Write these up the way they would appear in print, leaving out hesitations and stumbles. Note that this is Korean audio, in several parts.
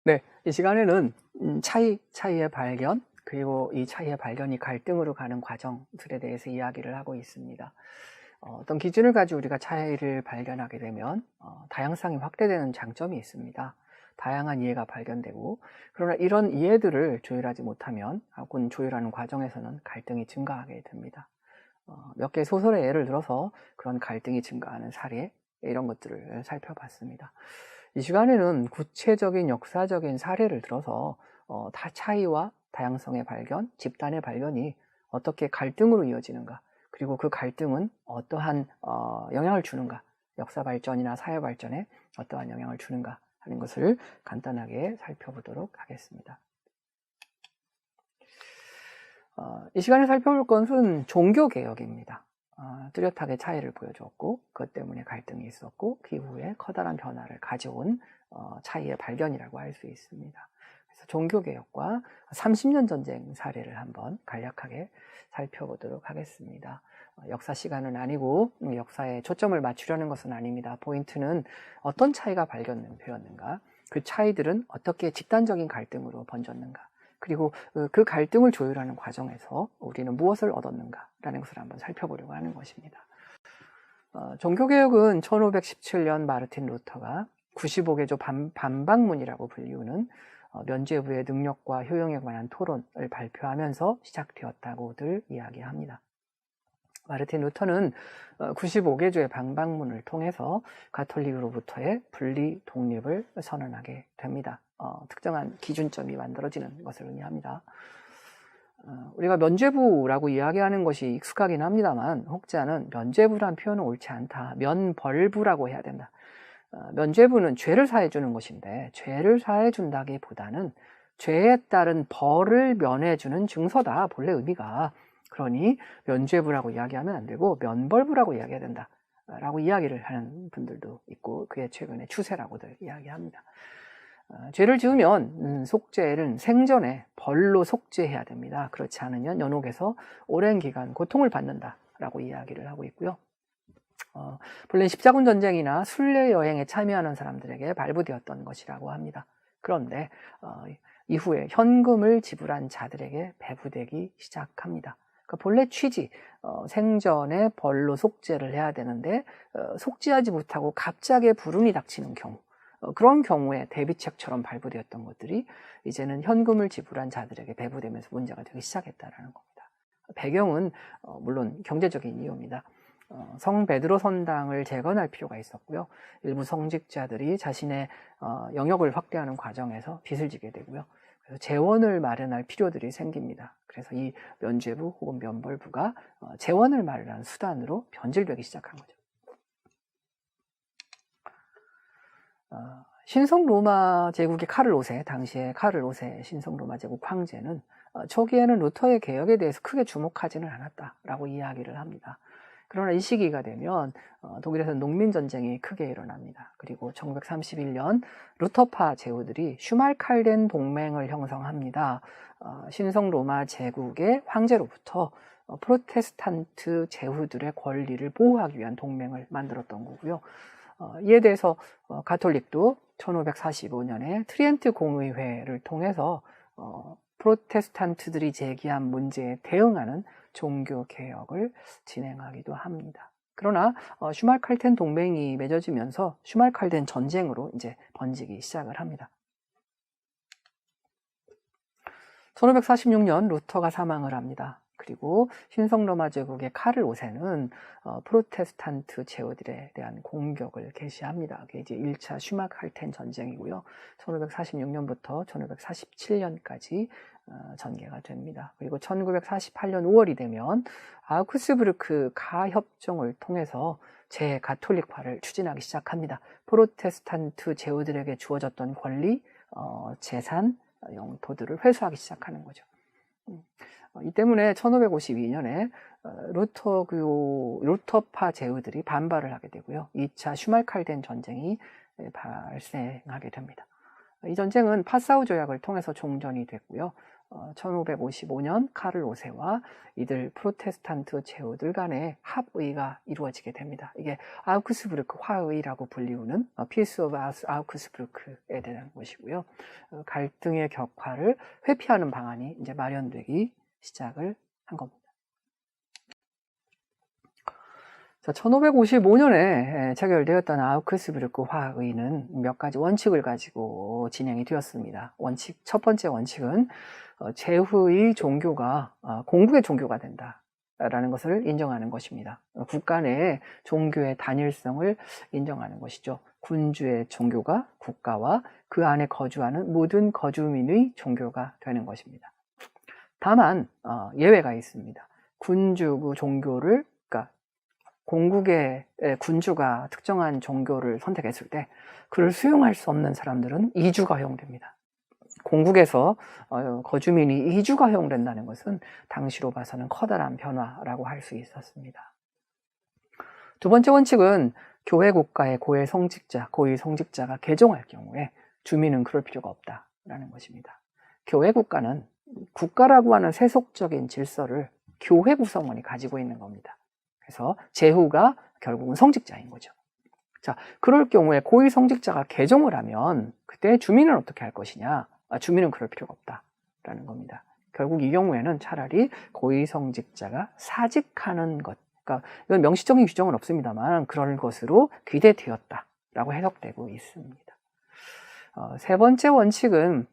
네, 이 시간에는 차이의 발견, 그리고 이 차이의 발견이 갈등으로 가는 과정들에 대해서 이야기를 하고 있습니다. 어떤 기준을 가지고 우리가 차이를 발견하게 되면 다양성이 확대되는 장점이 있습니다. 다양한 이해가 발견되고, 그러나 이런 이해들을 조율하지 못하면 혹은 조율하는 과정에서는 갈등이 증가하게 됩니다. 몇 개의 소설의 예를 들어서 그런 갈등이 증가하는 사례, 이런 것들을 살펴봤습니다. 이 시간에는 구체적인 역사적인 사례를 들어서 차이와 다양성의 발견, 집단의 발견이 어떻게 갈등으로 이어지는가, 그리고 그 갈등은 어떠한 영향을 주는가, 역사 발전이나 사회 발전에 어떠한 영향을 주는가 하는 것을 간단하게 살펴보도록 하겠습니다. 이 시간에 살펴볼 것은 종교개혁입니다. 뚜렷하게 차이를 보여주었고, 그것 때문에 갈등이 있었고, 그 이후에 커다란 변화를 가져온 차이의 발견이라고 할 수 있습니다. 그래서 종교개혁과 30년 전쟁 사례를 한번 간략하게 살펴보도록 하겠습니다. 역사 시간은 아니고 역사에 초점을 맞추려는 것은 아닙니다. 포인트는 어떤 차이가 발견되었는가, 그 차이들은 어떻게 집단적인 갈등으로 번졌는가, 그리고 그 갈등을 조율하는 과정에서 우리는 무엇을 얻었는가라는 것을 한번 살펴보려고 하는 것입니다. 종교개혁은 1517년 마르틴 루터가 95개조 반박문이라고 불리우는 면죄부의 능력과 효용에 관한 토론을 발표하면서 시작되었다고들 이야기합니다. 마르틴 루터는 95개조의 반박문을 통해서 가톨릭으로부터의 분리 독립을 선언하게 됩니다. 특정한 기준점이 만들어지는 것을 의미합니다. 우리가 면죄부라고 이야기하는 것이 익숙하긴 합니다만, 혹자는 면죄부란 표현은 옳지 않다, 면벌부라고 해야 된다. 면죄부는 죄를 사해주는 것인데, 죄를 사해준다기보다는 죄에 따른 벌을 면해주는 증서다, 본래 의미가. 그러니 면죄부라고 이야기하면 안 되고 면벌부라고 이야기해야 된다 라고 이야기를 하는 분들도 있고, 그게 최근의 추세라고들 이야기합니다. 죄를 지으면 속죄는 생전에 벌로 속죄해야 됩니다. 그렇지 않으면 연옥에서 오랜 기간 고통을 받는다라고 이야기를 하고 있고요. 본래 십자군 전쟁이나 순례 여행에 참여하는 사람들에게 발부되었던 것이라고 합니다. 그런데 이후에 현금을 지불한 자들에게 배부되기 시작합니다. 그러니까 본래 취지, 생전에 벌로 속죄를 해야 되는데 속죄하지 못하고 갑자기 불운이 닥치는 경우, 그런 경우에 대비책처럼 발부되었던 것들이 이제는 현금을 지불한 자들에게 배부되면서 문제가 되기 시작했다는 겁니다. 배경은 물론 경제적인 이유입니다. 성 베드로 성당을 재건할 필요가 있었고요. 일부 성직자들이 자신의 영역을 확대하는 과정에서 빚을 지게 되고요. 그래서 재원을 마련할 필요들이 생깁니다. 그래서 이 면죄부 혹은 면벌부가 재원을 마련하는 수단으로 변질되기 시작한 거죠. 신성 로마 제국의 카를 5세, 당시에 카를 5세 신성 로마 제국 황제는 초기에는 루터의 개혁에 대해서 크게 주목하지는 않았다라고 이야기를 합니다. 그러나 이 시기가 되면 독일에서 농민전쟁이 크게 일어납니다. 그리고 1931년 루터파 제후들이 슈말칼덴 동맹을 형성합니다. 신성 로마 제국의 황제로부터 프로테스탄트 제후들의 권리를 보호하기 위한 동맹을 만들었던 거고요. 이에 대해서 가톨릭도 1545년에 트리엔트 공의회를 통해서 프로테스탄트들이 제기한 문제에 대응하는 종교개혁을 진행하기도 합니다. 그러나 슈말칼텐 동맹이 맺어지면서 슈말칼텐 전쟁으로 이제 번지기 시작을 합니다. 1546년 루터가 사망을 합니다. 그리고 신성로마 제국의 카를 5세는 프로테스탄트 제후들에 대한 공격을 개시합니다. 그게 이제 1차 슈말칼텐 전쟁이고요. 1546년부터 1547년까지 전개가 됩니다. 그리고 1948년 5월이 되면 아우크스부르크 가협정을 통해서 재가톨릭화를 추진하기 시작합니다. 프로테스탄트 제후들에게 주어졌던 권리, 재산, 영토들을 회수하기 시작하는 거죠. 이 때문에 1552년에 루터파 제후들이 반발을 하게 되고요. 2차 슈말칼덴 전쟁이 발생하게 됩니다. 이 전쟁은 파사우 조약을 통해서 종전이 됐고요. 1555년 카를 5세와 이들 프로테스탄트 제후들 간의 합의가 이루어지게 됩니다. 이게 아우크스부르크 화의라고 불리우는 피스 오브 아우크스부르크에 대한 것이고요. 갈등의 격화를 회피하는 방안이 이제 마련되기 시작을 한 겁니다. 자, 1555년에 체결되었던 아우크스부르크 화의는 몇 가지 원칙을 가지고 진행이 되었습니다. 첫 번째 원칙은 제후의 종교가 공국의 종교가 된다라는 것을 인정하는 것입니다. 국가 내의 종교의 단일성을 인정하는 것이죠. 군주의 종교가 국가와 그 안에 거주하는 모든 거주민의 종교가 되는 것입니다. 다만 예외가 있습니다. 군주 종교를 공국의 군주가 특정한 종교를 선택했을 때 그를 수용할 수 없는 사람들은 이주가 허용됩니다. 공국에서 거주민이 이주가 허용된다는 것은 당시로 봐서는 커다란 변화라고 할 수 있었습니다. 두 번째 원칙은 교회 국가의 고위 성직자가 개종할 경우에 주민은 그럴 필요가 없다라는 것입니다. 교회 국가는 국가라고 하는 세속적인 질서를 교회 구성원이 가지고 있는 겁니다. 그래서 제후가 결국은 성직자인 거죠. 자, 그럴 경우에 고위 성직자가 개종을 하면 그때 주민은 어떻게 할 것이냐? 주민은 그럴 필요가 없다라는 겁니다. 결국 이 경우에는 차라리 고위 성직자가 사직하는 것, 그러니까 이건 명시적인 규정은 없습니다만 그런 것으로 귀대되었다라고 해석되고 있습니다. 세 번째 원칙은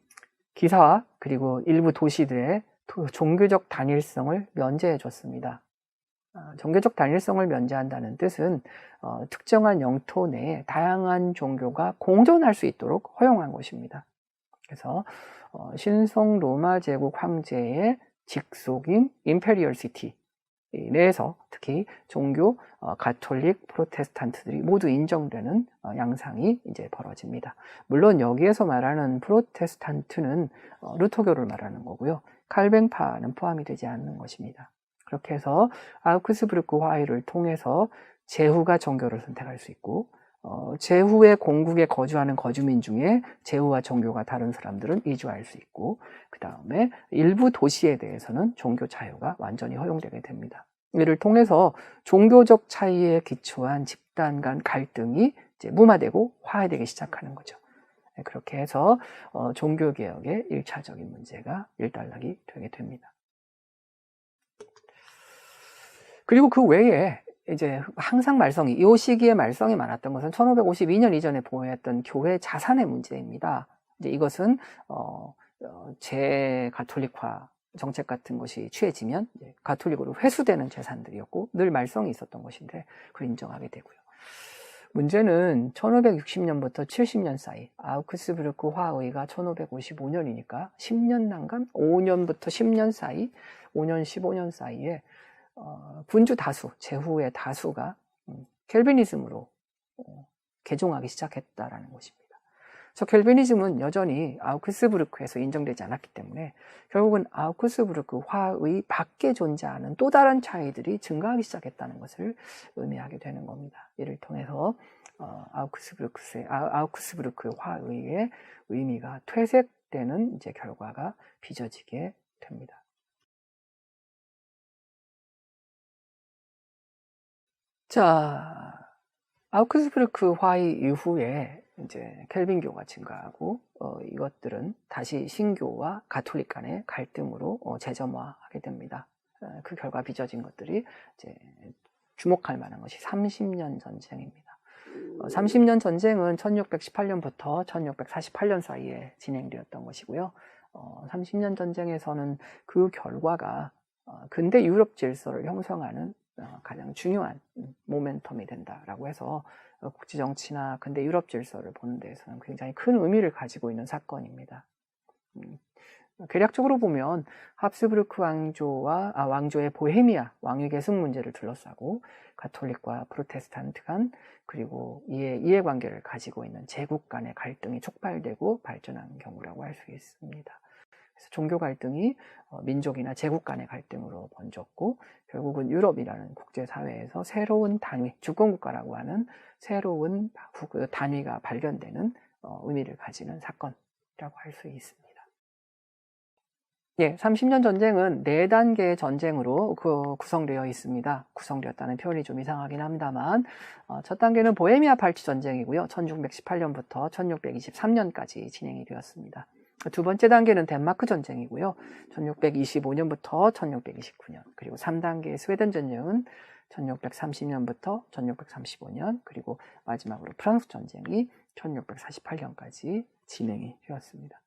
기사와 그리고 일부 도시들의 종교적 단일성을 면제해 줬습니다. 종교적 단일성을 면제한다는 뜻은 특정한 영토 내에 다양한 종교가 공존할 수 있도록 허용한 것입니다. 그래서 신성 로마 제국 황제의 직속인 임페리얼 시티 내에서 특히 종교 가톨릭, 프로테스탄트들이 모두 인정되는 양상이 이제 벌어집니다. 물론 여기에서 말하는 프로테스탄트는 루터교를 말하는 거고요. 칼뱅파는 포함이 되지 않는 것입니다. 그렇게 해서 아우크스부르크 화의를 통해서 제후가 종교를 선택할 수 있고 제후의 공국에 거주하는 거주민 중에 제후와 종교가 다른 사람들은 이주할 수 있고 그 다음에 일부 도시에 대해서는 종교 자유가 완전히 허용되게 됩니다. 이를 통해서 종교적 차이에 기초한 집단 간 갈등이 이제 무마되고 화해되기 시작하는 거죠. 그렇게 해서 종교개혁의 1차적인 문제가 일단락이 되게 됩니다. 그리고 그 외에 이제 항상 이 시기에 말썽이 많았던 것은 1552년 이전에 보호했던 교회 자산의 문제입니다. 이제 이것은 재가톨릭화 정책 같은 것이 취해지면 가톨릭으로 회수되는 재산들이었고 늘 말썽이 있었던 것인데 그걸 인정하게 되고요. 문제는 1560년부터 70년 사이 아우크스부르크 화의가 1555년이니까 10년 난간 5년부터 10년 사이 5년 15년 사이에 군주 다수, 제후의 다수가 켈비니즘으로 개종하기 시작했다라는 것입니다. 그래서 켈비니즘은 여전히 아우크스부르크에서 인정되지 않았기 때문에 결국은 아우크스부르크 화의 밖에 존재하는 또 다른 차이들이 증가하기 시작했다는 것을 의미하게 되는 겁니다. 이를 통해서 아우크스부르크 화의의 의미가 퇴색되는 이제 결과가 빚어지게 됩니다. 자, 아우크스부르크 화의 이후에 이제 켈빈교가 증가하고 이것들은 다시 신교와 가톨릭 간의 갈등으로 재점화하게 됩니다. 그 결과 빚어진 것들이 이제 주목할 만한 것이 30년 전쟁입니다. 30년 전쟁은 1618년부터 1648년 사이에 진행되었던 것이고요. 30년 전쟁에서는 그 결과가 근대 유럽 질서를 형성하는 가장 중요한 모멘텀이 된다라고 해서 국제정치나 근대 유럽 질서를 보는 데에서는 굉장히 큰 의미를 가지고 있는 사건입니다. 개략적으로 보면 합스부르크 왕조의 보헤미아 왕위 계승 문제를 둘러싸고 가톨릭과 프로테스탄트 간 그리고 이해관계를 가지고 있는 제국 간의 갈등이 촉발되고 발전한 경우라고 할 수 있습니다. 그래서 종교 갈등이 민족이나 제국 간의 갈등으로 번졌고 결국은 유럽이라는 국제사회에서 새로운 단위, 주권국가라고 하는 새로운 단위가 발견되는 의미를 가지는 사건이라고 할 수 있습니다. 예, 30년 전쟁은 4단계의 전쟁으로 구성되어 있습니다. 구성되었다는 표현이 좀 이상하긴 합니다만, 첫 단계는 보헤미아 팔치 전쟁이고요. 1618년부터 1623년까지 진행이 되었습니다. 두 번째 단계는 덴마크 전쟁이고요. 1625년부터 1629년, 그리고 3단계의 스웨덴 전쟁은 1630년부터 1635년, 그리고 마지막으로 프랑스 전쟁이 1648년까지 진행이 되었습니다.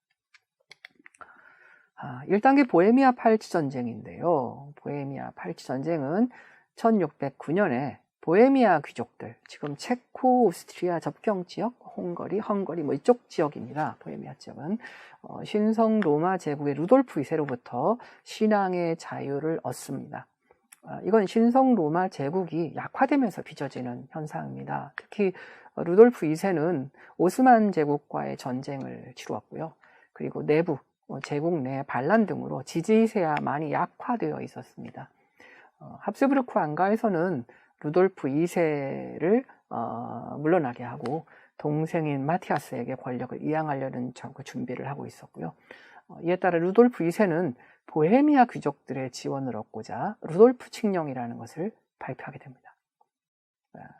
1단계 보헤미아 팔치 전쟁인데요. 보헤미아 팔치 전쟁은 1609년에 보헤미아 귀족들, 지금 체코, 오스트리아 접경 지역, 헝거리 뭐 이쪽 지역입니다. 보헤미아 지역은 신성 로마 제국의 루돌프 2세로부터 신앙의 자유를 얻습니다. 이건 신성 로마 제국이 약화되면서 빚어지는 현상입니다. 특히 루돌프 2세는 오스만 제국과의 전쟁을 치루었고요. 그리고 내부 제국 내 반란 등으로 지지세가 많이 약화되어 있었습니다. 합스부르크 안가에서는 루돌프 2세를 물러나게 하고 동생인 마티아스에게 권력을 이양하려는 준비를 하고 있었고요. 이에 따라 루돌프 2세는 보헤미아 귀족들의 지원을 얻고자 루돌프 칙령이라는 것을 발표하게 됩니다.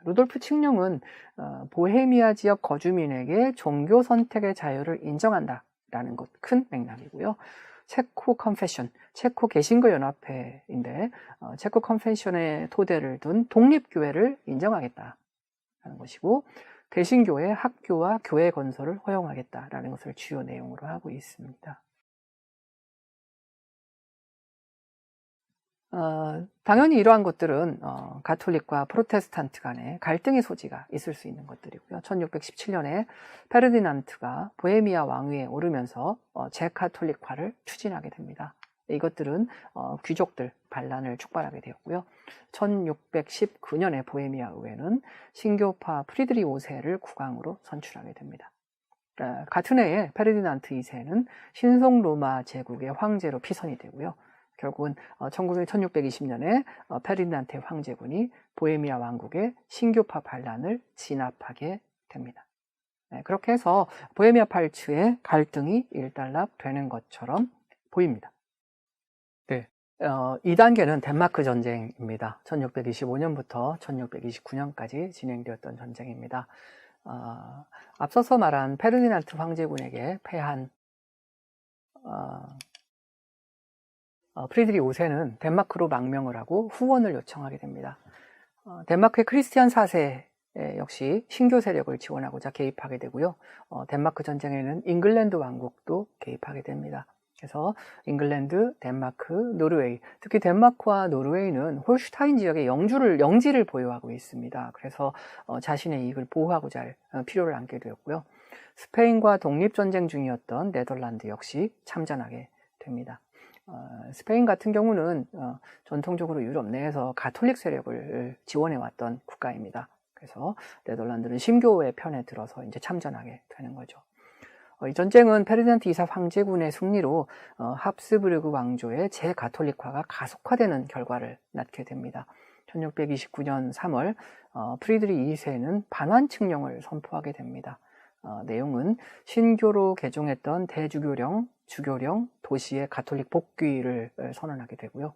루돌프 칙령은 보헤미아 지역 거주민에게 종교 선택의 자유를 인정한다 라는 것, 큰 맥락이고요. 체코 컨페션, 체코 개신교 연합회인데 체코 컨페션의 토대를 둔 독립교회를 인정하겠다라는 것이고, 개신교의 학교와 교회 건설을 허용하겠다라는 것을 주요 내용으로 하고 있습니다. 당연히 이러한 것들은 가톨릭과 프로테스탄트 간의 갈등의 소지가 있을 수 있는 것들이고요. 1617년에 페르디난트가 보헤미아 왕위에 오르면서 재카톨릭화를 추진하게 됩니다. 이것들은 귀족들 반란을 촉발하게 되었고요. 1619년에 보헤미아 의회는 신교파 프리드리 5세를 국왕으로 선출하게 됩니다. 같은 해에 페르디난트 2세는 신성 로마 제국의 황제로 피선이 되고요. 결국은 1620년에 페르디난트 황제군이 보헤미아 왕국의 신교파 반란을 진압하게 됩니다. 그렇게 해서 보헤미아 팔츠의 갈등이 일단락되는 것처럼 보입니다. 네, 2단계는 덴마크 전쟁입니다. 1625년부터 1629년까지 진행되었던 전쟁입니다. 앞서서 말한 페르디난트 황제군에게 패한 프리드리 5세는 덴마크로 망명을 하고 후원을 요청하게 됩니다. 덴마크의 크리스티안 4세 역시 신교 세력을 지원하고자 개입하게 되고요. 덴마크 전쟁에는 잉글랜드 왕국도 개입하게 됩니다. 그래서 잉글랜드, 덴마크, 노르웨이, 특히 덴마크와 노르웨이는 홀슈타인 지역에 영지를 보유하고 있습니다. 그래서 자신의 이익을 보호하고자 할 필요를 안게 되었고요. 스페인과 독립전쟁 중이었던 네덜란드 역시 참전하게 됩니다. 스페인 같은 경우는 전통적으로 유럽 내에서 가톨릭 세력을 지원해왔던 국가입니다. 그래서 네덜란드는 신교의 편에 들어서 이제 참전하게 되는 거죠. 이 전쟁은 페르디난트 2세 황제군의 승리로 합스부르크 왕조의 재가톨릭화가 가속화되는 결과를 낳게 됩니다. 1629년 3월 프리드리 2세는 반환 칙령을 선포하게 됩니다. 내용은 신교로 개종했던 대주교령, 주교령, 도시의 가톨릭 복귀를 선언하게 되고요.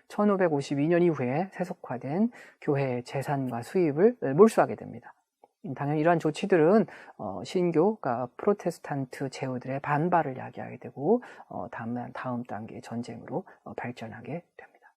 1552년 이후에 세속화된 교회의 재산과 수입을 몰수하게 됩니다. 당연히 이러한 조치들은 신교가 프로테스탄트 제후들의 반발을 야기하게 되고 다음 단계의 전쟁으로 발전하게 됩니다.